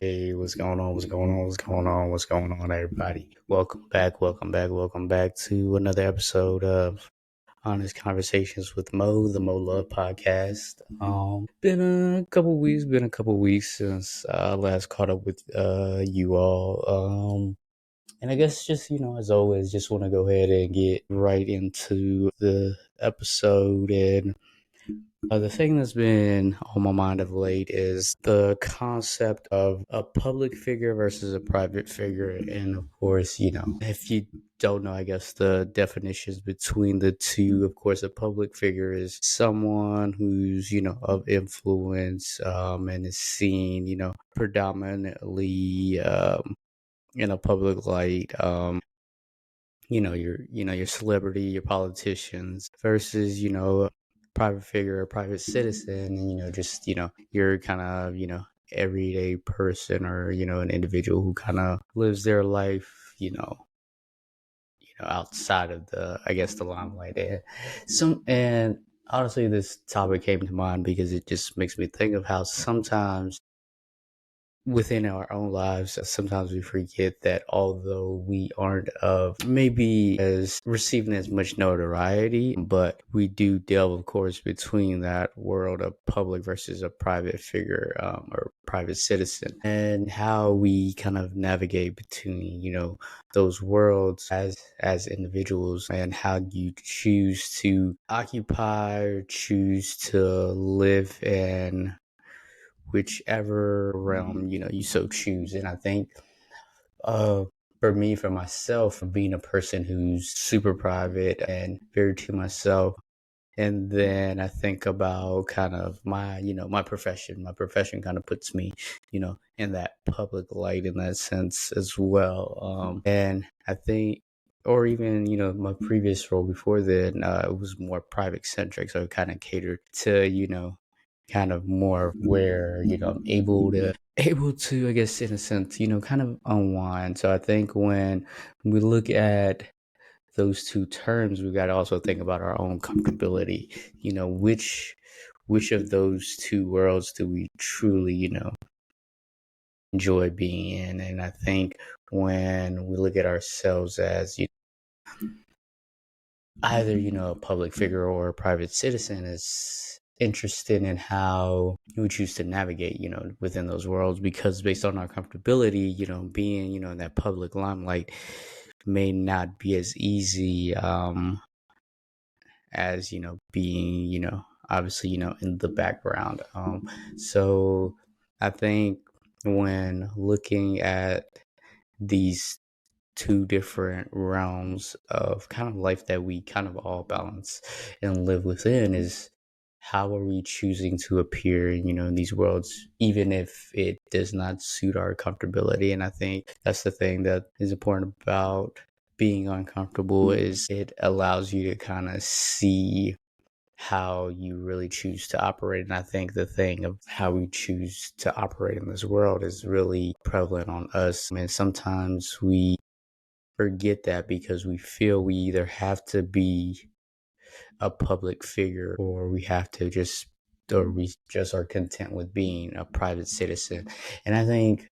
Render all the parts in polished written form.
Hey, what's going on? What's going on, everybody? Welcome back to another episode of Honest Conversations with Mo, the Mo Love Podcast. Been a couple weeks since I last caught up with you all. And I guess just, as always, just want to go ahead and get right into the episode. And the thing that's been on my mind of late is the concept of a public figure versus a private figure. And of course, if you don't know, I guess the definitions between the two, of course, a public figure is someone who's, of influence and is seen, predominantly in a public light. Your celebrity, your politicians versus, private figure or private citizen, and, just, you're kind of, everyday person or, an individual who kind of lives their life, outside of I guess, the limelight. And honestly, this topic came to mind because it just makes me think of how sometimes within our own lives, sometimes we forget that although we aren't of maybe as receiving as much notoriety, but we do delve, of course, between that world of public versus a private figure or private citizen, and how we kind of navigate between, those worlds as individuals, and how you choose to occupy or choose to live in whichever realm you so choose. And I think uh for me, for myself, for being a person who's super private and very to myself, and then I think about kind of my profession kind of puts me in that public light in that sense as well. And I think, or even my previous role before then, it was more private centric, so it kind of catered to kind of more where I'm able to, I guess, in a sense, kind of unwind. So I think when we look at those two terms, we got to also think about our own comfortability. Which of those two worlds do we truly enjoy being in? And I think when we look at ourselves as either a public figure or a private citizen, is interested in how we choose to navigate within those worlds, because based on our comfortability, being in that public limelight may not be as easy as being obviously in the background. So I think when looking at these two different realms of kind of life that we kind of all balance and live within, is how are we choosing to appear in these worlds, even if it does not suit our comfortability. And I think that's the thing that is important about being uncomfortable, is it allows you to kind of see how you really choose to operate. And I think the thing of how we choose to operate in this world is really prevalent on us. And sometimes we forget that because we feel we either have to be a public figure, or we have to just, or we just are content with being a private citizen. And I think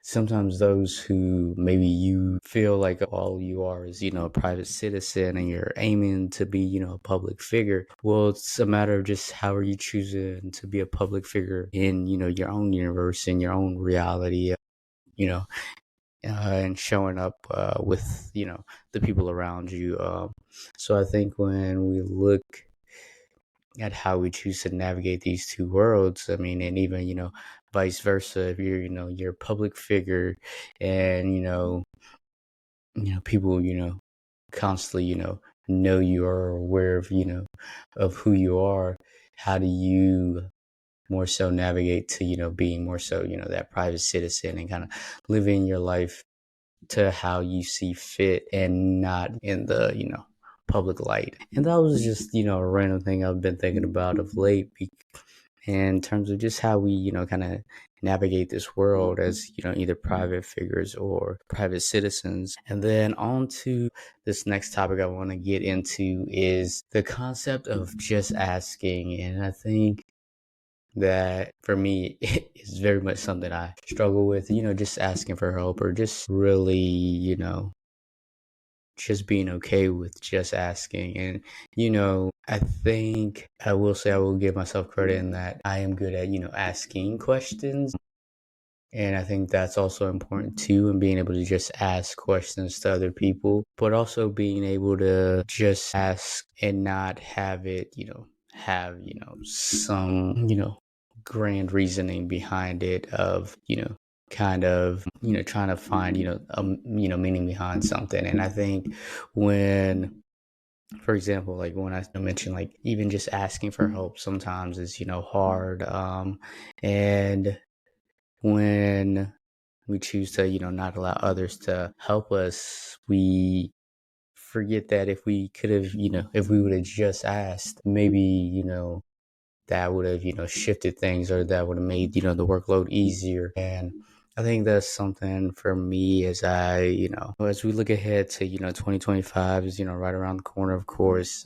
sometimes those who maybe you feel like all you are is a private citizen, and you're aiming to be a public figure, well, it's a matter of just how are you choosing to be a public figure in your own universe, in your own reality, you know and showing up with the people around you. So I think when we look at how we choose to navigate these two worlds, I mean, and even vice versa, if you're you're a public figure, and people constantly know you, are aware of who you are, how do you more so navigate to being more so that private citizen, and kind of living your life to how you see fit, and not in the public light. And that was just a random thing I've been thinking about of late, in terms of just how we kind of navigate this world as either private figures or private citizens. And then on to this next topic I want to get into, is the concept of just asking. And I think that for me is very much something I struggle with, just asking for help or just really, just being okay with just asking. And, I think I will say I will give myself credit in that I am good at, asking questions. And I think that's also important too, and being able to just ask questions to other people, but also being able to just ask and not have it, have, some, grand reasoning behind it of, kind of, trying to find, meaning behind something. And I think when, for example, like when I mentioned, like even just asking for help sometimes is, hard. And when we choose to, not allow others to help us, we forget that if we could have, if we would have just asked, maybe, that would have, shifted things, or that would have made, the workload easier. And I think that's something for me as as we look ahead to, 2025 is, right around the corner, of course.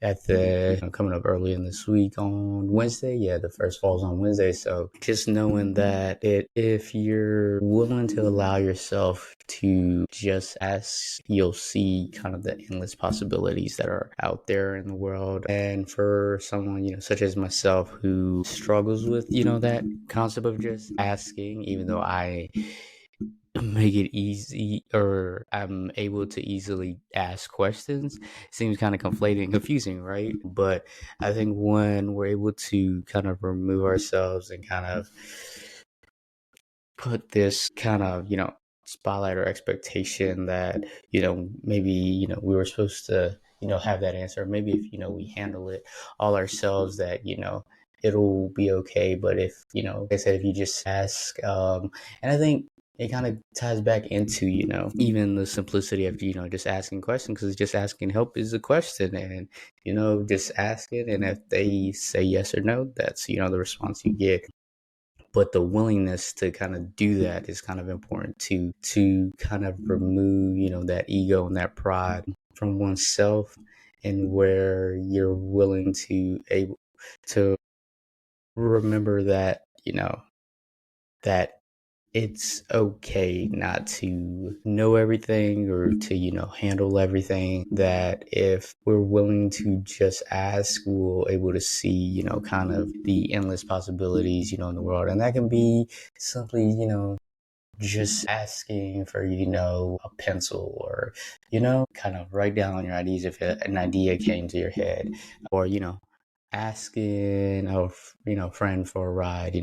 At the coming up early in this week on Wednesday. Yeah, the first falls on Wednesday. So just knowing that if you're willing to allow yourself to just ask, you'll see kind of the endless possibilities that are out there in the world. And for someone, such as myself who struggles with, that concept of just asking, even though I make it easy, or I'm able to easily ask questions, seems kind of conflating, confusing, right? But I think when we're able to kind of remove ourselves and kind of put this kind of, spotlight or expectation that, maybe, we were supposed to, have that answer. Maybe if, we handle it all ourselves, that, it'll be okay. But if, like I said, if you just ask, and I think it kind of ties back into, even the simplicity of, just asking questions, because just asking help is a question. And, just asking, and if they say yes or no, that's, the response you get. But the willingness to kind of do that is kind of important to kind of remove, that ego and that pride from oneself, and where you're willing to able to remember that, that it's okay not to know everything, or to, handle everything. That if we're willing to just ask, we'll able to see, kind of the endless possibilities, in the world. And that can be simply, just asking for, a pencil, or, kind of write down your ideas if an idea came to your head, or, asking a friend for a ride,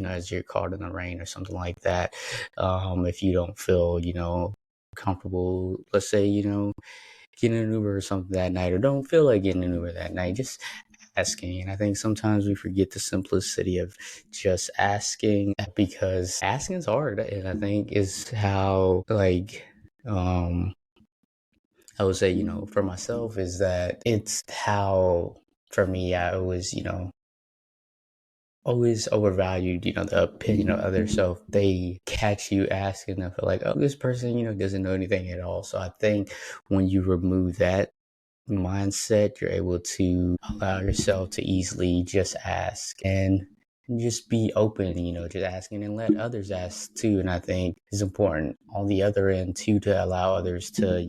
as you're caught in the rain or something like that. If you don't feel, comfortable, let's say, getting an Uber or something that night, or don't feel like getting an Uber that night, just asking. And I think sometimes we forget the simplicity of just asking, because asking is hard. And I think is how, like, I would say, for myself, is that it's how, for me, I was, always overvalued, the opinion of others. So if they catch you asking, they feel like, oh, this person, doesn't know anything at all. So I think when you remove that mindset, you're able to allow yourself to easily just ask, and just be open, just asking, and let others ask too. And I think it's important on the other end too, to allow others to,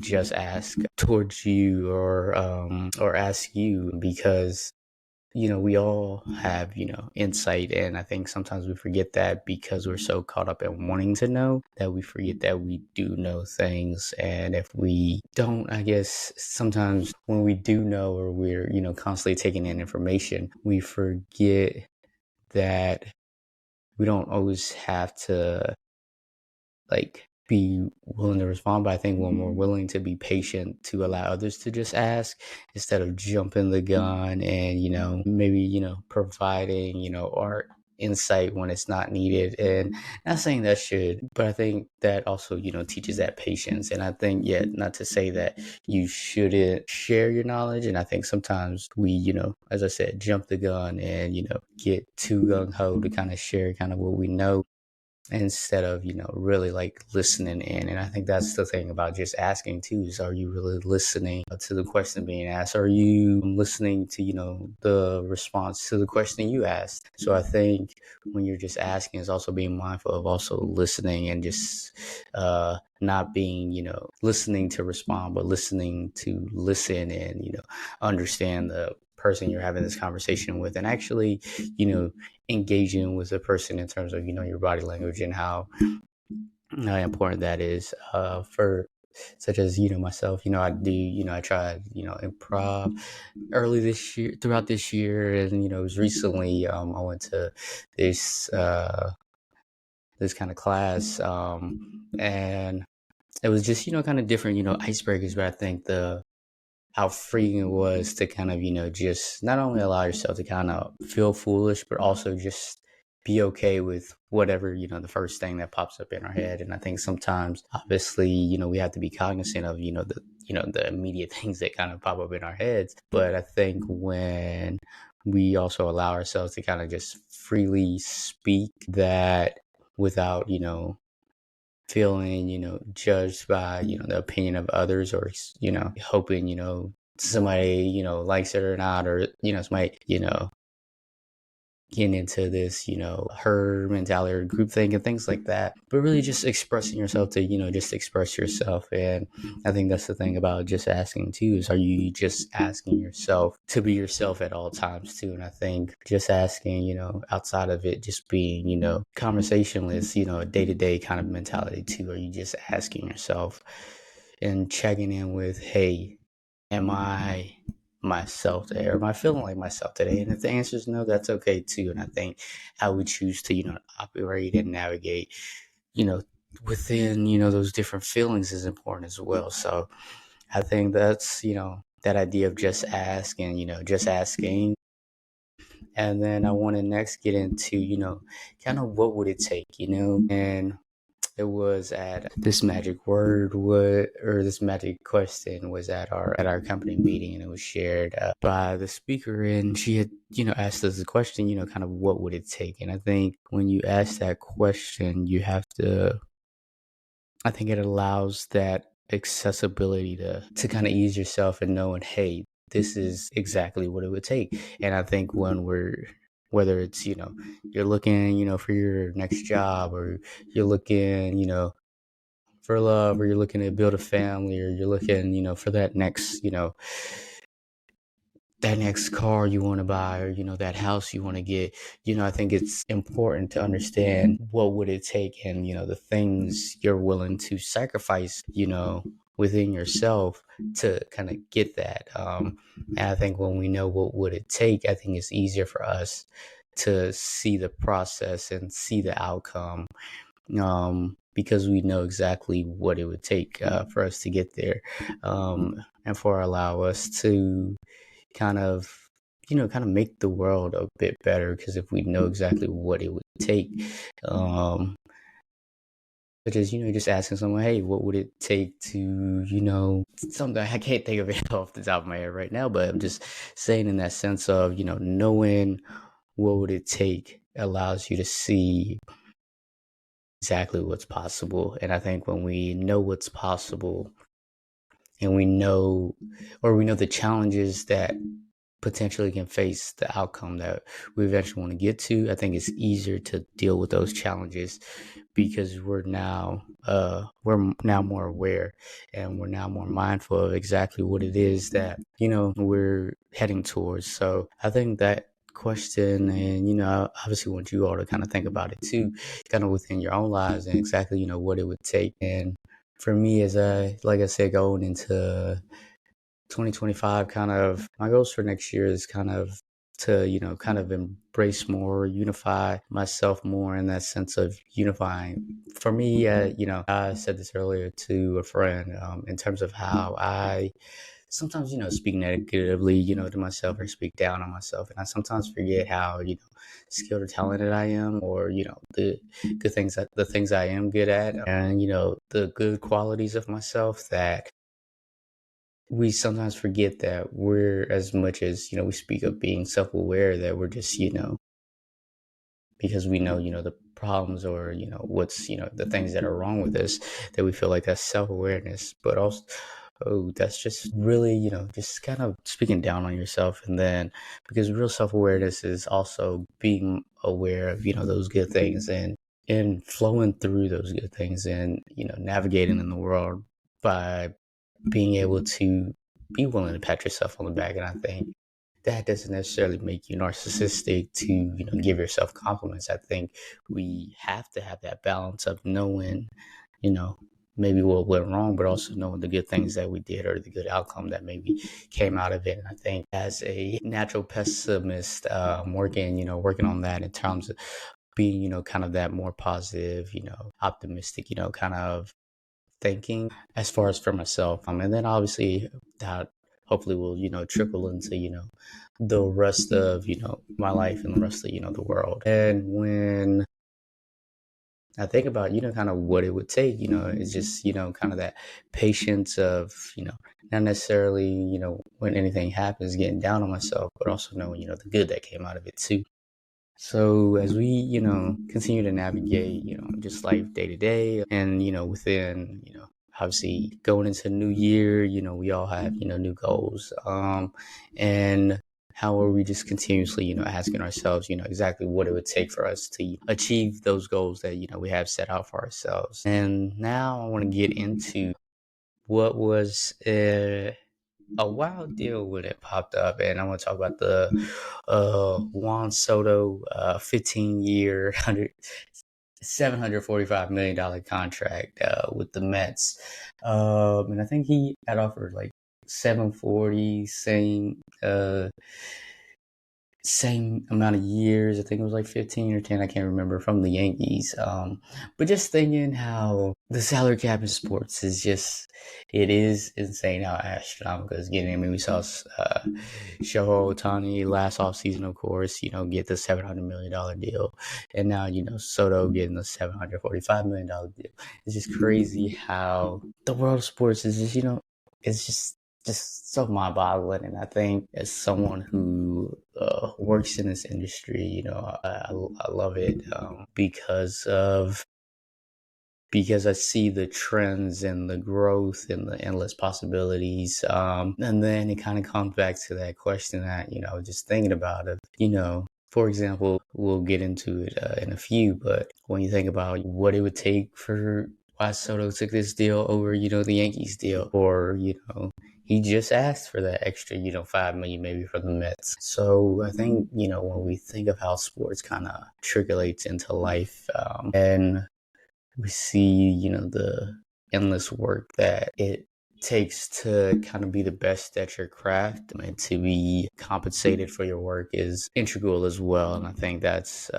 just ask towards you, or ask you, because we all have, insight. And I think sometimes we forget that, because we're so caught up in wanting to know, that we forget that we do know things. And if we don't, I guess sometimes when we do know, or we're, constantly taking in information, we forget that we don't always have to, like, be willing to respond. But I think when we're willing to be patient, to allow others to just ask, instead of jumping the gun and, maybe, providing, our insight when it's not needed. And not saying that should, but I think that also, teaches that patience. And I think, yeah, not to say that you shouldn't share your knowledge. And I think sometimes we, as I said, jump the gun and, get too gung ho to kind of share kind of what we know. instead of, really like listening in. And I think that's the thing about just asking too, is are you really listening to the question being asked? Are you listening to, the response to the question you asked? So I think when you're just asking, is also being mindful of also listening, and just not being, listening to respond, but listening to listen, and, understand the person you're having this conversation with, and actually, engaging with the person in terms of, your body language, and how important that is, for such as, myself, I do, I tried, improv throughout this year. And, it was recently, I went to this, this kind of class, and it was just, kind of different, icebreakers. But I think how freeing it was to kind of, just not only allow yourself to kind of feel foolish, but also just be okay with whatever, the first thing that pops up in our head. And I think sometimes, obviously, we have to be cognizant of, the immediate things that kind of pop up in our heads. But I think when we also allow ourselves to kind of just freely speak, that without, feeling, judged by, the opinion of others, or, hoping, somebody, likes it or not, or, somebody, getting into this, herd mentality or group thing and things like that. But really just expressing yourself to, just express yourself. And I think that's the thing about just asking too, is are you just asking yourself to be yourself at all times too? And I think just asking, outside of it just being, conversationless, a day-to-day kind of mentality too. Are you just asking yourself and checking in with, hey, am I myself today, or am I feeling like myself today? And if the answer is no, that's okay too. And I think how we choose to, operate and navigate, within, those different feelings is important as well. So I think that's, that idea of just asking, just asking. And then I want to next get into, kind of what would it take, and it was at this magic word or this magic question was at our company meeting, and it was shared by the speaker. And she had, asked us the question, kind of what would it take? And I think when you ask that question, you have to, I think it allows that accessibility to kind of ease yourself and knowing, hey, this is exactly what it would take. And I think when whether it's, you're looking, for your next job, or you're looking, for love, or you're looking to build a family, or you're looking, for that next, that next car you want to buy, or, that house you want to get, I think it's important to understand what would it take, and, the things you're willing to sacrifice, within yourself to kind of get that. And I think when we know what would it take, I think it's easier for us to see the process and see the outcome, because we know exactly what it would take for us to get there, and for allow us to kind of, kind of make the world a bit better. Because if we know exactly what it would take, such as, just asking someone, hey, what would it take to, something I can't think of it off the top of my head right now, but I'm just saying in that sense of, knowing what would it take allows you to see exactly what's possible. And I think when we know what's possible, and we know the challenges that potentially can face the outcome that we eventually want to get to, I think it's easier to deal with those challenges, because we're now more aware, and we're now more mindful of exactly what it is that, we're heading towards. So I think that question, and, I obviously want you all to kind of think about it too, kind of within your own lives, and exactly, what it would take. And for me, as like I said, going into 2025, kind of my goals for next year is kind of to, kind of embrace more, unify myself more, in that sense of unifying. For me, I said this earlier to a friend, in terms of how I sometimes, speak negatively, to myself, or speak down on myself. And I sometimes forget how, skilled or talented I am, or, the things I am good at, and, the good qualities of myself, that we sometimes forget that we're, as much as, we speak of being self-aware, that we're just, because we know, the problems, or, what's, the things that are wrong with us, that we feel like that's self-awareness. But also, oh, that's just really, just kind of speaking down on yourself. And then, because real self-awareness is also being aware of, those good things, and flowing through those good things, and, navigating in the world by being able to be willing to pat yourself on the back. And I think that doesn't necessarily make you narcissistic to, give yourself compliments. I think we have to have that balance of knowing, you know, maybe what went wrong, but also knowing the good things that we did, or the good outcome that maybe came out of it. And I think as a natural pessimist, working on that in terms of being, kind of that more positive, optimistic, kind of thinking as far as for myself. And then obviously that hopefully will, trickle into, the rest of, my life, and the rest of, the world. And when I think about, kind of what it would take, it's just, kind of that patience of, not necessarily, when anything happens, getting down on myself, but also knowing, the good that came out of it too. So as we, continue to navigate, just life day to day, and, within, obviously going into the new year, we all have, new goals. And how are we just continuously, asking ourselves, exactly what it would take for us to achieve those goals that, we have set out for ourselves. And now I want to get into what was a wild deal when it popped up, and I want to talk about the Juan Soto 15-year, $745 million contract with the Mets. And I think he had offered like 740, same amount of years. I think it was like 15 or 10. I can't remember, from the Yankees. But just thinking how the salary cap in sports is just, it is insane how astronomical it's getting. I mean, we saw Shohei Ohtani last offseason, of course, get the $700 million deal. And now, Soto getting the $745 million deal. It's just crazy how the world of sports is just, it's just so mind-boggling. And I think as someone who works in this industry, I love it, because I see the trends and the growth and the endless possibilities. And then it kind of comes back to that question that, just thinking about it, for example, we'll get into it in a few, but when you think about what it would take for why Soto took this deal over, the Yankees deal, or, he just asked for that extra, $5 million maybe from the Mets. So I think, when we think of how sports kind of trickulates into life, and we see, the endless work that it takes to kind of be the best at your craft, and to be compensated for your work is integral as well. And I think that's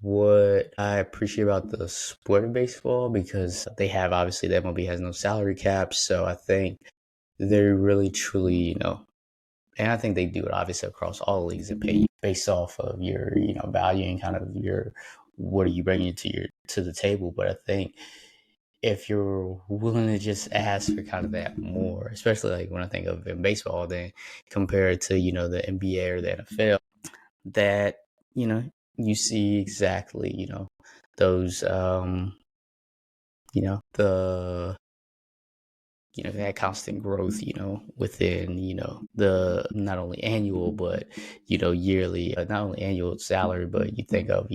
what I appreciate about the sport of baseball, because they have, obviously, the MLB has no salary cap. So I think they're really, truly, and I think they do it obviously across all leagues, and pay you based off of your, value, and kind of what are you bringing to the table. But I think if you're willing to just ask for kind of that more, especially like when I think of in baseball, then compared to, the NBA or the NFL, that, you see exactly, those, the, that constant growth, within, the not only annual, but, yearly, not only annual salary, but you think of,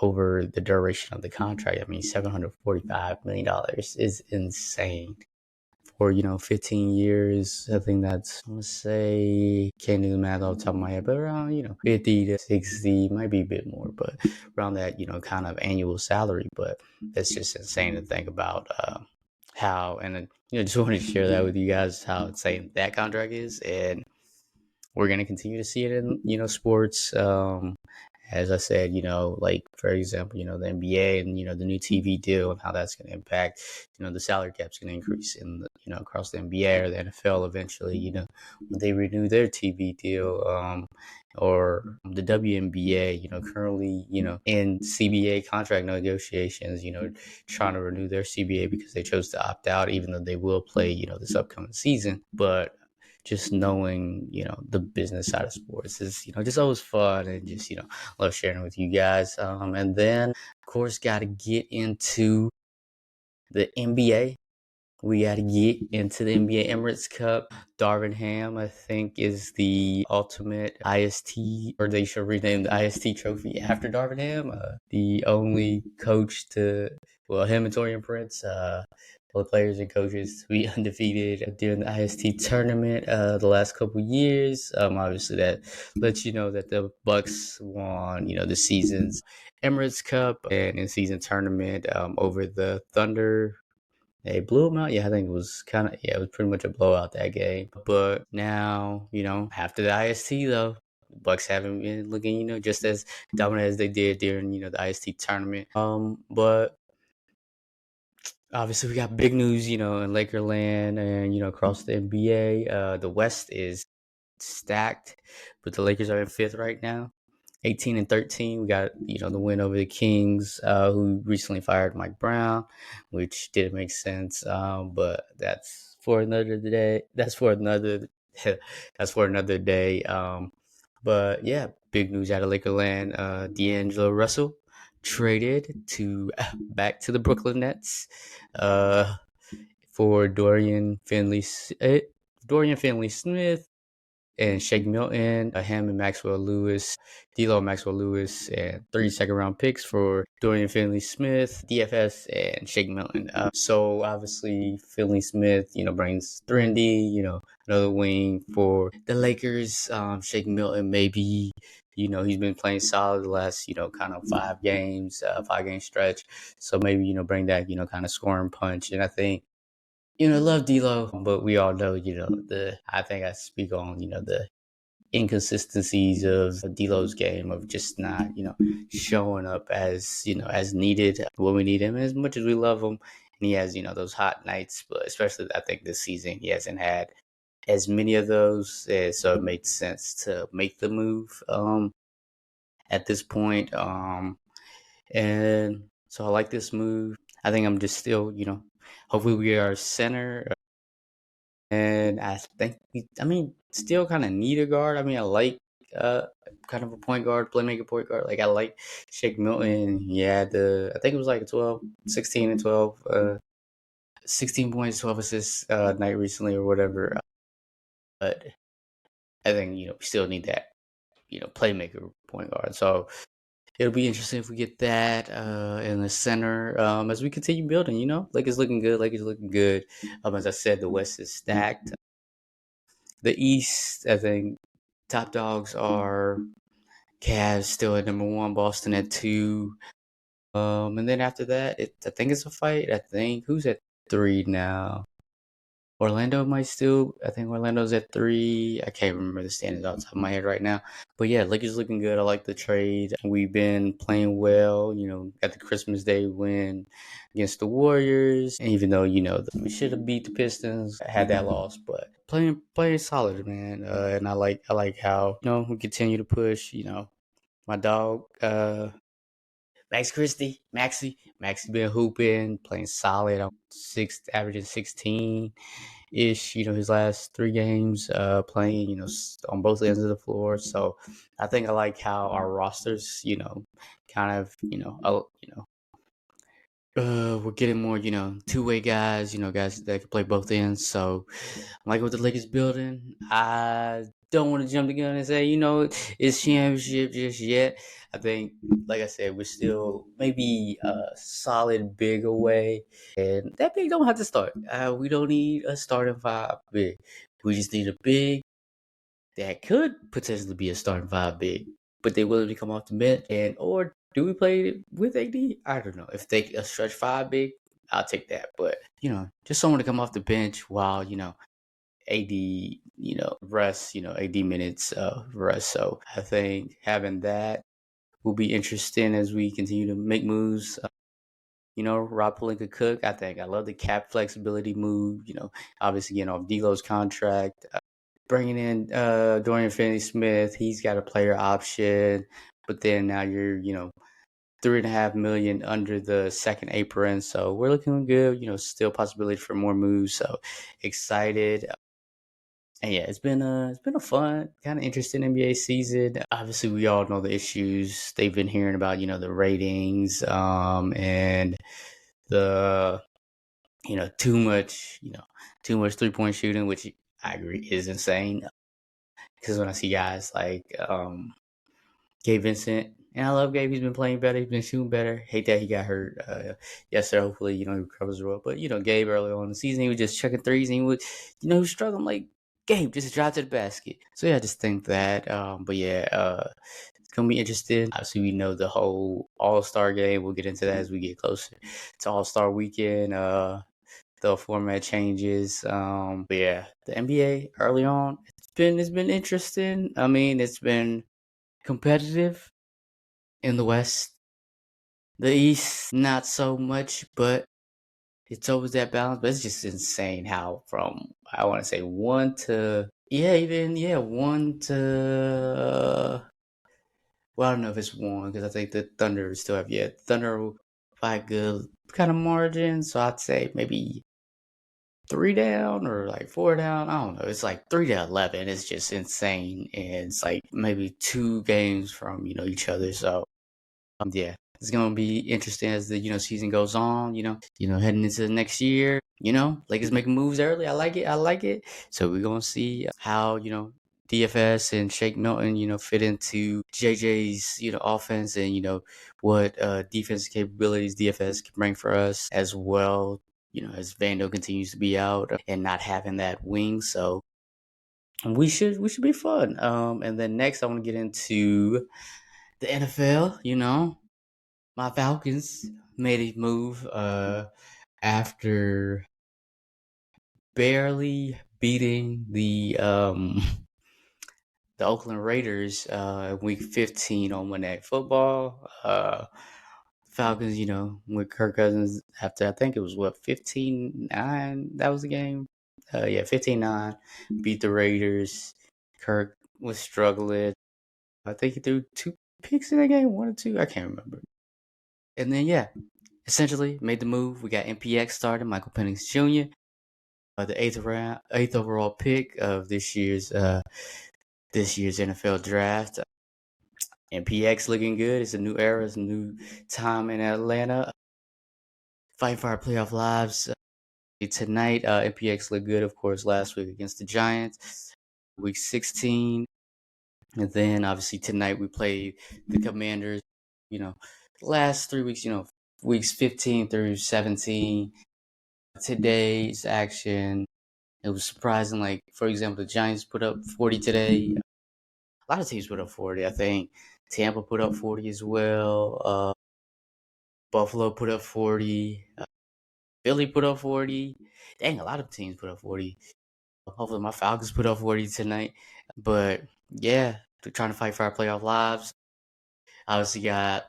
over the duration of the contract. I mean, $745 million is insane. For, 15 years, I think that's, I want to say, can't do the math off the top of my head, but around, 50 to 60, might be a bit more, but around that, kind of annual salary. But that's just insane to think about how, and just wanted to share that with you guys, how insane that contract is. And we're going to continue to see it in, sports. As I said, like, for example, the NBA and, the new TV deal, and how that's going to impact, the salary cap's going to increase in the, across the NBA or the NFL eventually, when they renew their TV deal, or the WNBA, currently, in CBA contract negotiations, trying to renew their CBA because they chose to opt out, even though they will play, this upcoming season. But just knowing, the business side of sports is, just always fun, and just, love sharing with you guys. And then, of course, got to get into the NBA. We got to get into the NBA Emirates Cup. Darvin Ham, I think, is the ultimate IST, or they should rename the IST trophy after Darvin Ham. The only coach to, well, him and Torian Prince, both players and coaches to be undefeated during the IST tournament the last couple years. Obviously, that lets you know that the Bucks won, the season's Emirates Cup and in season tournament over the Thunder. They blew them out. Yeah, I think it was pretty much a blowout that game. But now, after the IST though, Bucks haven't been looking, just as dominant as they did during, the IST tournament. But obviously we got big news, in Lakerland and, across the NBA. The West is stacked, but the Lakers are in fifth right now. 18-13. We got, the win over the Kings, who recently fired Mike Brown, which didn't make sense. But that's for another day. That's for another. That's for another day. But yeah, big news out of Lakerland. D'Angelo Russell traded to back to the Brooklyn Nets. For Dorian Finley-Smith and Shake Milton, him and Maxwell Lewis, D'Lo, Maxwell Lewis, and 3 second-round picks for Dorian Finley-Smith, DFS, and Shake Milton. So obviously Finley-Smith, brings 3-and-D, another wing for the Lakers. Shake Milton, maybe, he's been playing solid the last, kind of 5 game stretch. So maybe, bring that, kind of scoring punch. And I think, love D'Lo, but we all know, I think I speak on, the inconsistencies of D'Lo's game of just not, showing up as, as needed when we need him. And as much as we love him, and he has, those hot nights, but especially I think this season he hasn't had as many of those. So it made sense to make the move at this point. And so I like this move. I think I'm just still, hopefully we are center. And I think still kind of need a guard. I like kind of a point guard, playmaker point guard. Like I like Shake Milton. He had I think it was like 12, 16 and 12, 16 points, 12 assists night recently or whatever. But I think, we still need that, playmaker point guard. So it'll be interesting if we get that in the center as we continue building, Lakers looking good. As I said, the West is stacked. The East, I think top dogs are Cavs still at number 1, Boston at 2. And then after that, I think it's a fight. I think who's at 3 now? Orlando might still. I think Orlando's at 3. I can't remember the standings off the top of my head right now. But yeah, Lakers looking good. I like the trade. We've been playing well. Got the Christmas Day win against the Warriors. And even though we should have beat the Pistons, had that loss, but playing solid, man. And I like how we continue to push. My dog, Maxi been hooping, playing solid. Averaging 16 ish. His last 3 games, playing, on both ends of the floor. So I think I like how our rosters, kind of, we're getting more, two-way guys, guys that can play both ends. So I like what the Lakers building. I don't want to jump the gun and say, it's championship just yet. I think, like I said, we're still maybe a solid big away. And that big don't have to start. We don't need a starting 5 big. We just need a big that could potentially be a starting 5 big, but they willing to come off the bench. Or do we play with AD? I don't know. If they a stretch 5 big, I'll take that. But just someone to come off the bench while AD rest, AD minutes rest. So I think having that will be interesting as we continue to make moves. Rob Pelinka Cook, I love the cap flexibility move. Obviously getting off D'Lo's contract. Bringing in Dorian Finney-Smith, he's got a player option, but then now you're $3.5 million under the second apron, so we're looking good. Still possibility for more moves. So excited. And yeah, it's been a fun, kind of interesting NBA season. Obviously, we all know the issues they've been hearing about, the ratings, and the too much 3-point shooting, which I agree is insane. Because when I see guys like Gabe Vincent, and I love Gabe. He's been playing better. He's been shooting better. Hate that he got hurt yesterday. Hopefully, he recovers well. But Gabe early on in the season, he was just chucking threes, and he was struggling. Like Gabe, just drive to the basket. So yeah, I just think that. But yeah, it's gonna be interesting. Obviously, we know the whole All Star game. We'll get into that as we get closer to All Star weekend. The format changes. But yeah, the NBA early on, it's been interesting. I mean, it's been competitive in the West. The East, not so much, but it's always that balance. But it's just insane how from I want to say one to one to well, I don't know if it's one because I think the Thunder still have Thunder by a good kind of margin. So I'd say maybe three down or like four down. I don't know. It's like 3-11. It's just insane, and it's like maybe two games from each other. So yeah, it's gonna be interesting as the season goes on. Heading into the next year. Lakers making moves early. I like it. I like it. So we're gonna see how DFS and Shake Milton fit into JJ's offense and what defense capabilities DFS can bring for us as well. As Vando continues to be out and not having that wing, so we should be fun. And then next I want to get into the NFL. My Falcons made a move after barely beating the Oakland Raiders week 15 on Monday Night Football. Falcons, with Kirk Cousins after I think it was 15-9, that was the game. Yeah, 15-9, beat the Raiders. Kirk was struggling. I think he threw two picks in that game, one or two, I can't remember. And then yeah, essentially made the move. We got MPX started, Michael Penix Jr., the eighth overall pick of this year's NFL draft. MPX looking good. It's a new era. It's a new time in Atlanta. Fighting for our playoff lives. Tonight, MPX looked good, of course, last week against the Giants. Week 16. And then, obviously, tonight we played the Commanders. Last 3 weeks, weeks 15 through 17. Today's action, it was surprising. Like, for example, the Giants put up 40 today. A lot of teams put up 40, I think. Tampa put up 40 as well. Buffalo put up 40. Philly put up 40. Dang, a lot of teams put up 40. Hopefully my Falcons put up 40 tonight. But yeah, they're trying to fight for our playoff lives. Obviously got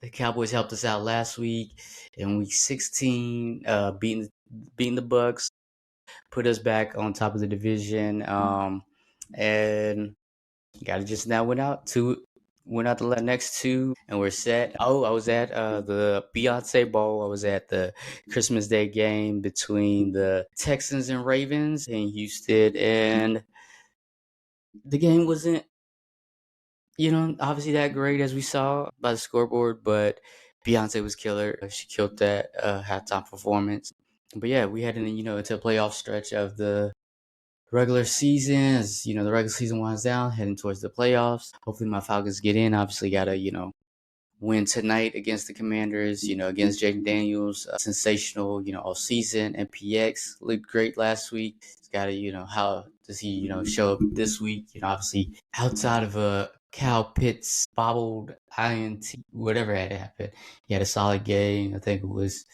the Cowboys helped us out last week in week 16, beating the Bucks, put us back on top of the division. And got to just now went out the next two, and we're set. Oh, I was at the Beyonce Bowl. I was at the Christmas Day game between the Texans and Ravens in Houston, and the game wasn't, obviously that great as we saw by the scoreboard, but Beyonce was killer. She killed that halftime performance. But yeah, we headed into a playoff stretch of the regular season. As the regular season winds down, heading towards the playoffs. Hopefully my Falcons get in. Obviously gotta win tonight against the Commanders, against Jaden Daniels. Sensational, all season. MPX looked great last week. It's got to, how does he, show up this week? Obviously outside of a Cal Pitts bobbled INT, whatever had happened, he had a solid game. I think it was,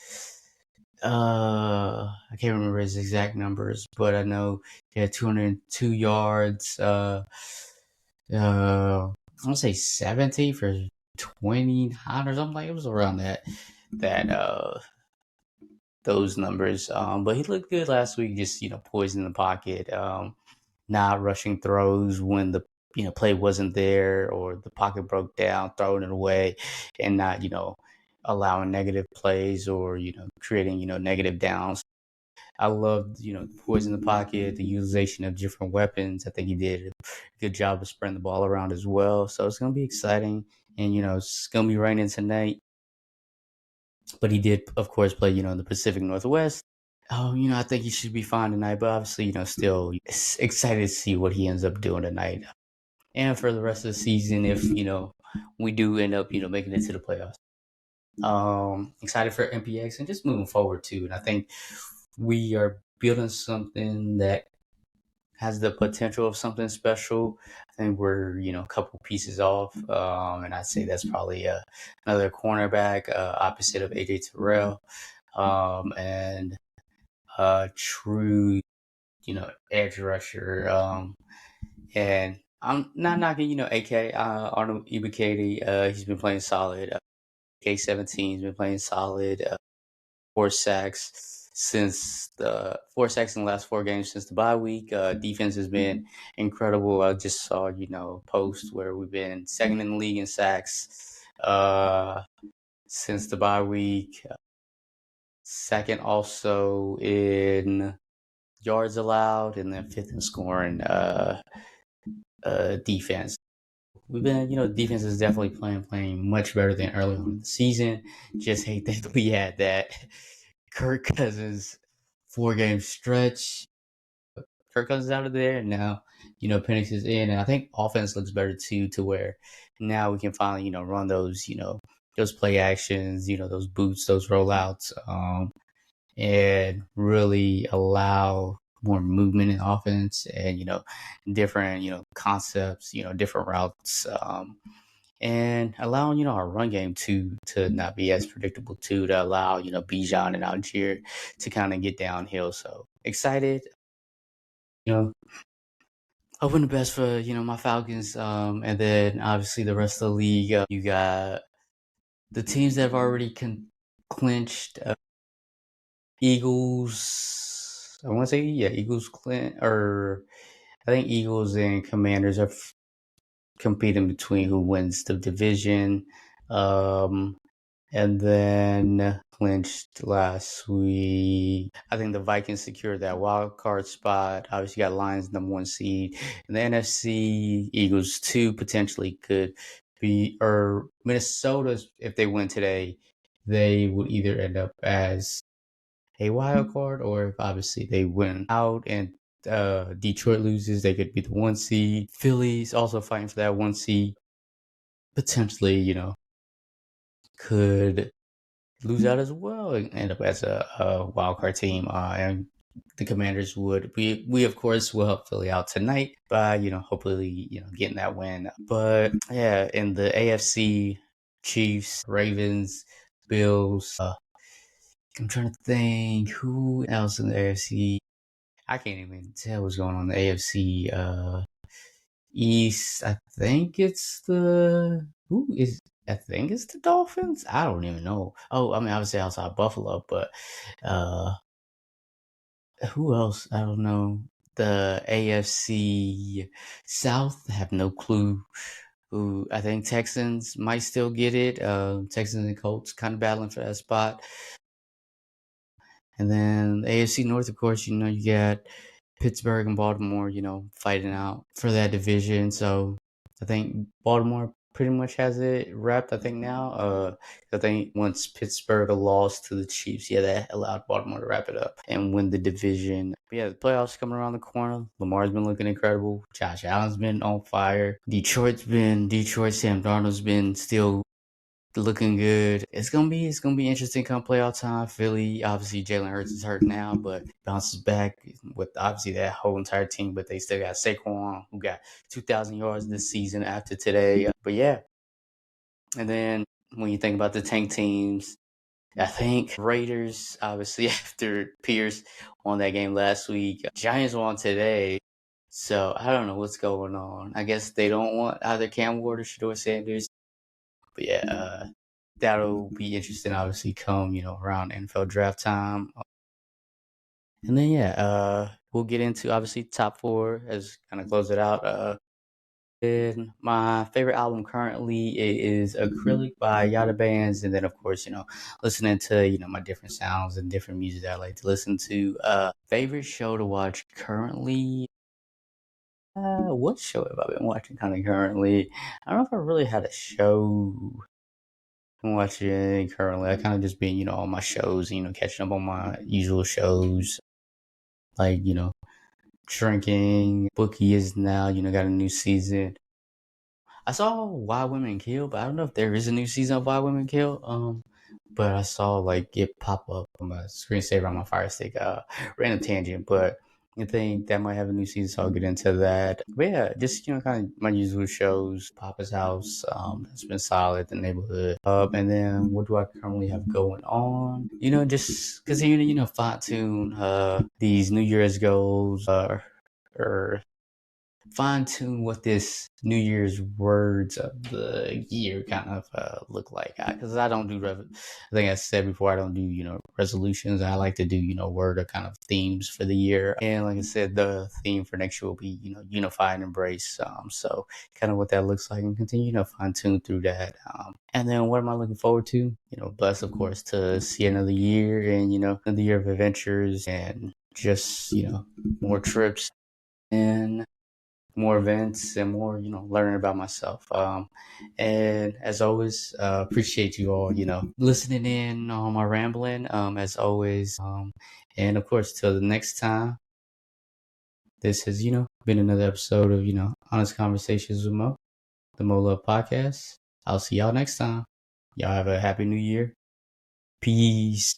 I can't remember his exact numbers, but I know he had 202 yards. I want to say 70 for 29 or something. Like it was around that those numbers. But he looked good last week, just poised in the pocket, not rushing throws when the play wasn't there or the pocket broke down, throwing it away, and not allowing negative plays or creating negative downs. I loved, the poise in the pocket, the utilization of different weapons. I think he did a good job of spreading the ball around as well. So it's going to be exciting. And, it's going to be raining tonight. But he did, of course, play, in the Pacific Northwest. Oh, I think he should be fine tonight. But obviously, still excited to see what he ends up doing tonight. And for the rest of the season, if, we do end up, making it to the playoffs. Excited for MPX and just moving forward too. And I think we are building something that has the potential of something special. I think we're, a couple pieces off. And I'd say that's probably another cornerback opposite of AJ Terrell. And a true, edge rusher. And I'm not knocking, AK, Arnold Ibukady. He's been playing solid. K-17's been playing solid. 4 sacks in the last 4 games since the bye week. Defense has been incredible. I just saw, post where we've been second in the league in sacks since the bye week. Second also in yards allowed, and then fifth in scoring defense. We've been, defense is definitely playing much better than early on in the season. Just hate that we had that Kirk Cousins 4-game stretch. Kirk Cousins out of there, and now, Penix is in, and I think offense looks better too, to where now we can finally, run those, those play actions, those boots, those rollouts, and really allow more movement in offense and, different, concepts, different routes, and allowing, our run game to not be as predictable too, to allow, Bijan and Algier to kind of get downhill. So excited, hoping the best for, my Falcons. And then obviously the rest of the league, you got the teams that have already clinched. Eagles, I want to say, yeah, Eagles, or I think Eagles and Commanders are competing between who wins the division. And then clinched last week. I think the Vikings secured that wild card spot. Obviously, got Lions #1 seed. In the NFC, Eagles 2 potentially could be, or Minnesota, if they win today, they would either end up as a wild card, or if obviously they win out and Detroit loses, they could be the 1 seed. Philly's also fighting for that 1 seed. Potentially, could lose out as well and end up as a wild card team. And the Commanders we of course will help Philly out tonight by, hopefully, getting that win. But yeah, in the AFC, Chiefs, Ravens, Bills, I'm trying to think who else in the AFC. I can't even tell what's going on in the AFC East. I think it's the Dolphins. I don't even know. Oh, I mean, obviously outside Buffalo, but who else? I don't know. The AFC South, I have no clue. Who I think Texans might still get it. Texans and Colts kind of battling for that spot. And then the AFC North, of course, you got Pittsburgh and Baltimore, fighting out for that division. So I think Baltimore pretty much has it wrapped, I think, now. I think once Pittsburgh lost to the Chiefs, yeah, that allowed Baltimore to wrap it up and win the division. But yeah, the playoffs coming around the corner. Lamar's been looking incredible. Josh Allen's been on fire. Detroit. Sam Darnold's been still looking good. It's gonna be interesting come playoff time. Philly, obviously Jalen Hurts is hurt now, but bounces back with obviously that whole entire team. But they still got Saquon, who got 2,000 yards this season after today. But yeah, and then when you think about the tank teams, I think Raiders, obviously after Pierce won that game last week, Giants won today. So I don't know what's going on. I guess they don't want either Cam Ward or Shador Sanders. But yeah, that'll be interesting, obviously, come, around NFL draft time. And then, yeah, we'll get into, obviously, top 4 as kind of close it out. And my favorite album currently is Acrylic by Yada Bands, and then of course, listening to my different sounds and different music that I like to listen to. Favorite show to watch currently? What show have I been watching kind of currently? I don't know if I really had a show I'm watching currently. I kind of just been on my shows, catching up on my usual shows, like Shrinking. Bookie is now got a new season. I saw Why Women Kill, but I don't know if there is a new season of Why Women Kill. But I saw like it pop up on my screensaver on my Fire Stick. Random tangent, but I think that might have a new season, so I'll get into that. But yeah, just kind of my usual shows. Papa's House, has been solid. The Neighborhood, and then what do I currently have going on? Just continue to fine tune these New Year's goals, or fine tune what this New Year's words of the year kind of look like. Because I don't do, I think I said before, I don't do, resolutions. I like to do, word or kind of themes for the year. And like I said, the theme for next year will be, unify and embrace. So kind of what that looks like, and continue, fine tune through that. And then what am I looking forward to? Blessed, of course, to see another year and, another year of adventures and just, more trips and more events and more, learning about myself. And as always, appreciate you all, listening in on my rambling, as always. And of course, till the next time, this has, been another episode of, Honest Conversations with Mo, the Mo Love Podcast. I'll see y'all next time. Y'all have a happy new year. Peace.